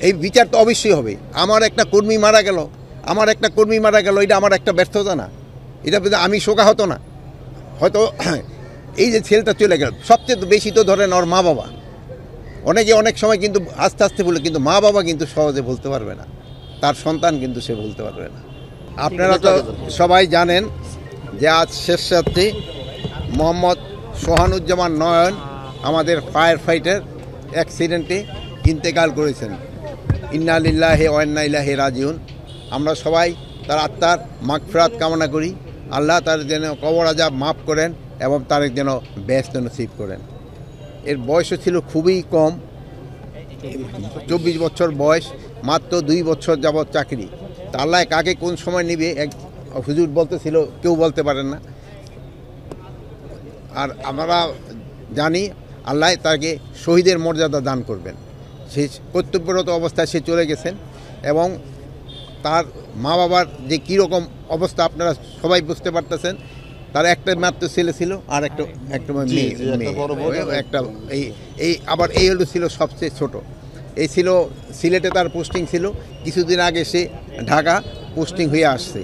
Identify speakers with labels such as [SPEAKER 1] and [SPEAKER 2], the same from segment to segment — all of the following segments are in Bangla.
[SPEAKER 1] এই বিচার তো অবশ্যই হবে। আমার একটা কর্মী মারা গেল, এটা আমার একটা ব্যর্থতা না? এটা আমি শোকাহত না? হয়তো এই যে ছেলেটা চলে গেল, সবচেয়ে বেশি তো ধরেন ওর মা বাবা। অনেকে অনেক সময় কিন্তু আস্তে আস্তে বলে, কিন্তু মা বাবা কিন্তু সহজে বলতে পারবে না, তার সন্তান কিন্তু সে বলতে পারবে না। আপনারা তো সবাই জানেন যে আজ শেষ রাত্রি মোহাম্মদ সোহানুজ্জামান নয়ন আমাদের ফায়ার ফাইটার অ্যাক্সিডেন্টে ইন্তেকাল করেছেন। ইন্না লিল্লাহি ওয়া ইন্না ইলাইহি রাজিউন। আমরা সবাই তার আত্মার মাগফিরাত কামনা করি। আল্লাহ তার যেন কবর আযাব মাফ করেন এবং তার যেন বেহেশত নসিব করেন। এর বয়সও ছিল খুবই কম, 24 বছর বয়স, মাত্র 2 বছর যাবৎ চাকরি। তা আল্লাহ কাকে কোন সময় নিবে এক হুজুর বলতেছিল, কেউ বলতে পারেন না। আর আমরা জানি আল্লাহ তাকে শহীদের মর্যাদা দান করবেন। সে কর্তব্যরত অবস্থায় সে চলে গেছেন এবং তার মা বাবার যে কীরকম অবস্থা আপনারা সবাই বুঝতে পারতেছেন। তার একটা মাত্র ছেলে ছিল আর একটা মেয়ে, একটা এই আবার এই হলো ছিল সবচেয়ে ছোট। এই ছিল সিলেটে তার পোস্টিং ছিল, কিছুদিন আগে সে ঢাকা পোস্টিং হয়ে আসছে।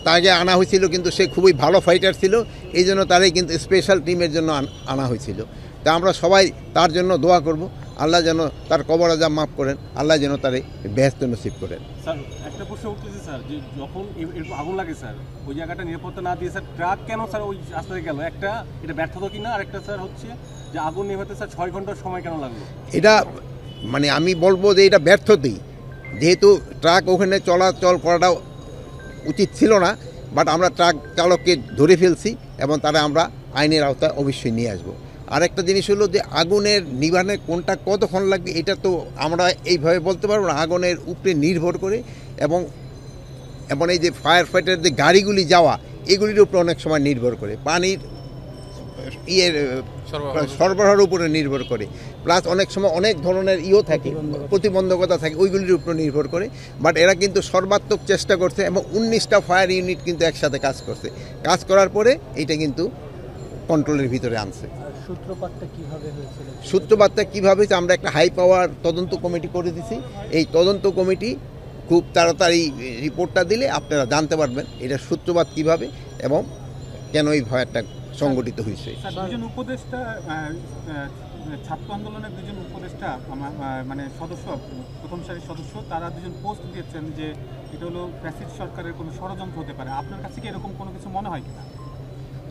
[SPEAKER 1] তাকে আনা হয়েছিল, কিন্তু সে খুবই ভালো ফাইটার ছিল, এই জন্য তারই কিন্তু স্পেশাল টিমের জন্য আনা হয়েছিল। তা আমরা সবাই তার জন্য দোয়া করব, আল্লাহ যেন তার কবর আযাব মাফ করেন, আল্লাহ যেন তার বেহেশত নসিব করেন।
[SPEAKER 2] স্যার একটা প্রশ্ন উঠতেছে স্যার, যে যখন এরকম আগুন লাগে স্যার, ওই জায়গাটা নিরাপত্তা না দিয়ে স্যার ট্রাক কেন স্যার ওই রাস্তায় গেল? একটা এটা ব্যর্থতা কিনা, আর একটা স্যার হচ্ছে যে আগুন নেভাতে স্যার 6 ঘন্টার সময় কেন লাগলো?
[SPEAKER 1] এটা মানে আমি বলবো যে এটা ব্যর্থতাই, যেহেতু ট্রাক ওখানে চলাচল করাটা উচিত ছিল না, বাট আমরা ট্রাক চালককে ধরে ফেলছি এবং তারা আমরা আইনের আওতায় অবশ্যই নিয়ে আসবো। আর একটা জিনিস হলো যে আগুনের নিবারণে কোনটা কতক্ষণ লাগবে এটা তো আমরা এইভাবে বলতে পারবো না, আগুনের উপরে নির্ভর করে এবং এই যে ফায়ার ফাইটার যে গাড়িগুলি যাওয়া এগুলির উপরে অনেক সময় নির্ভর করে, পানির সরবরাহের উপরে নির্ভর করে, প্লাস অনেক সময় অনেক ধরনের থাকে, প্রতিবন্ধকতা থাকে, ওইগুলির উপর নির্ভর করে। বাট এরা কিন্তু সর্বাত্মক চেষ্টা করছে এবং 19টা ফায়ার ইউনিট কিন্তু একসাথে কাজ করছে। কাজ করার পরে এটা কিন্তু কন্ট্রোলের ভিতরে আনছে। সূত্রপাতটা কীভাবে হয়েছে, আমরা একটা হাই পাওয়ার তদন্ত কমিটি করে দিছি। এই তদন্ত কমিটি খুব তাড়াতাড়ি রিপোর্টটা দিলে আপনারা জানতে পারবেন এটা সূত্রপাত কীভাবে এবং কেন এই ভয়টা সংগঠিত হয়েছে।
[SPEAKER 2] দুজন উপদেষ্টা, ছাত্র আন্দোলনের দুজন উপদেষ্টা মানে সদস্য, প্রথম সারির সদস্য, তারা দুজন পোস্ট দিয়েছেন যে এটা হলো ফ্যাসিস্ট সরকারের কোনো ষড়যন্ত্র হতে পারে। আপনার কাছে কি এরকম কোনো কিছু মনে হয় কিনা?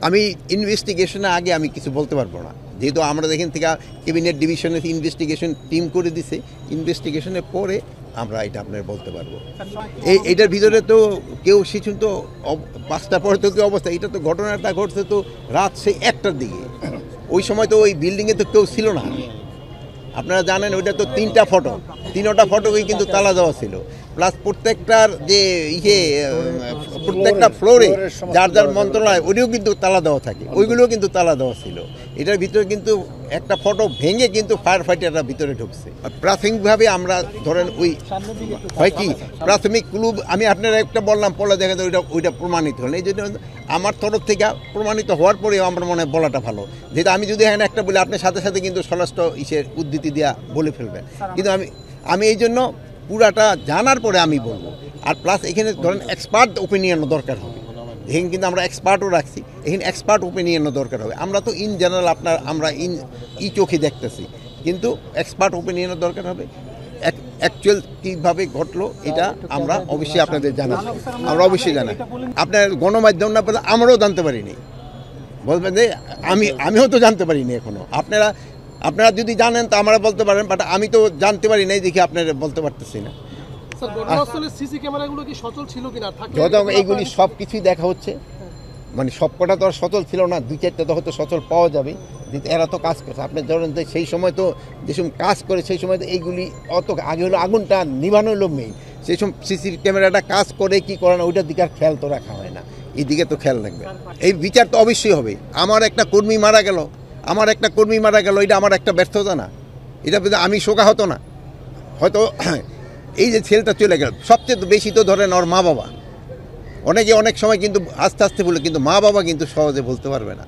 [SPEAKER 1] আমি ইনভেস্টিগেশনের আগে আমি কিছু বলতে পারবো না, যেহেতু আমরা এখান থেকে ক্যাবিনেট ডিভিশনের ইনভেস্টিগেশন টিম করে দিছে। ইনভেস্টিগেশনের পরে আমরা এটা আপনার বলতে পারবো। এইটার ভিতরে তো কেউ শিশুন তো 5টা পরে তো কেউ অবস্থা, এটা তো ঘটনাটা ঘটছে তো রাত সেই 1টার দিকে। ওই সময় তো ওই বিল্ডিংয়ে তো কেউ ছিল না। আপনারা জানেন ওইটা তো 3টা ফটো, 3টা ফটোকেই কিন্তু তালা দেওয়া ছিল। প্লাস প্রত্যেকটার যে প্রত্যেকটা ফ্লোরে যার যার মন্ত্রণালয় ওইটাও কিন্তু তালা দেওয়া থাকে, ওইগুলোও কিন্তু তালা দেওয়া ছিল। এটার ভিতরে কিন্তু একটা ফটো ভেঙে কিন্তু ফায়ার ফাইটাররা ভিতরে ঢুকছে। প্রাথমিকভাবে আমরা ধরেন ওই হয় কি প্রাথমিক ক্লু আমি আপনারা একটা বললাম, পরে দেখা যায় ওইটা প্রমাণিত হল। এই জন্য আমার তরফ থেকে প্রমাণিত হওয়ার পরেও আমার মনে হয় বলাটা ভালো, যেহেতু আমি যদি এখানে একটা বলি আপনার সাথে সাথে কিন্তু স্বরাষ্ট্র উদ্ধৃতি দেওয়া বলে ফেলবেন। কিন্তু আমি এই জন্য পুরাটা জানার পরে আমি বলবো। আর প্লাস এখানে ধরেন এক্সপার্ট ওপিনিয়নও দরকার হবে। এখানে কিন্তু আমরা এক্সপার্টও রাখছি, এখানে এক্সপার্ট ওপিনিয়নও দরকার হবে। আমরা তো ইন জেনারেল আমরা চোখে দেখতেছি, কিন্তু এক্সপার্ট ওপিনিয়নও দরকার হবে। অ্যাকচুয়াল কীভাবে ঘটলো এটা আমরা অবশ্যই আপনাদের জানাবো, আমরা অবশ্যই জানাই। আপনার গণমাধ্যম না পেলে আমরাও জানতে পারিনি, বলবেন যে আমিও তো জানতে পারিনি এখনও। আপনারা যদি জানেন তা আমরা বলতে পারেন, বাট আমি তো জানতে পারি নাই দেখি আপনারা বলতে পারতেছি না। এইগুলি সব কিছুই দেখা হচ্ছে, মানে সবকটা তো আর সচল ছিল না, 2-4টা তো হয়তো সচল পাওয়া যাবে, কিন্তু এরা তো কাজ করছে। আপনি ধরেন যে সেই সময় তো যেসব কাজ করে সেই সময় তো এইগুলি অত আগে হলো আগুনটা নিভানো হলো মেইন, সেই সময় সিসি ক্যামেরাটা কাজ করে কি করে না ওইটার দিকে আর খেয়াল তো রাখা হয় না, এই দিকে তো খেয়াল রাখবে। এই বিচার তো অবশ্যই হবে। আমার একটা কর্মী মারা গেল, এটা আমার একটা ব্যর্থতা না? এটা আমি শোকাহত না? হয়তো এই যে ছেলেটা চলে গেল, সবচেয়ে বেশি তো ধরেন ওর মা বাবা। অনেকে অনেক সময় কিন্তু আস্তে আস্তে বলে, কিন্তু মা বাবা কিন্তু সহজে বলতে পারবে না,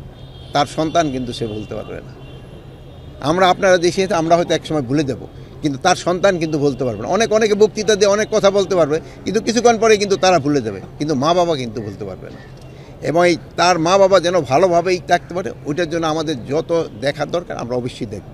[SPEAKER 1] তার সন্তান কিন্তু সে বলতে পারবে না। আমরা আপনারা দেশে আমরা হয়তো একসময় ভুলে যাব, কিন্তু তার সন্তান কিন্তু বলতে পারবে না। অনেকে বক্তৃতা দিয়ে অনেক কথা বলতে পারবে, কিন্তু কিছুক্ষণ পরে কিন্তু তারা ভুলে যাবে, কিন্তু মা বাবা কিন্তু বলতে পারবে না। এবং তার মা বাবা যেন ভালোভাবেই থাকতে পারে, ওইটার জন্য আমাদের যত দেখার দরকার আমরা অবশ্যই দেখব।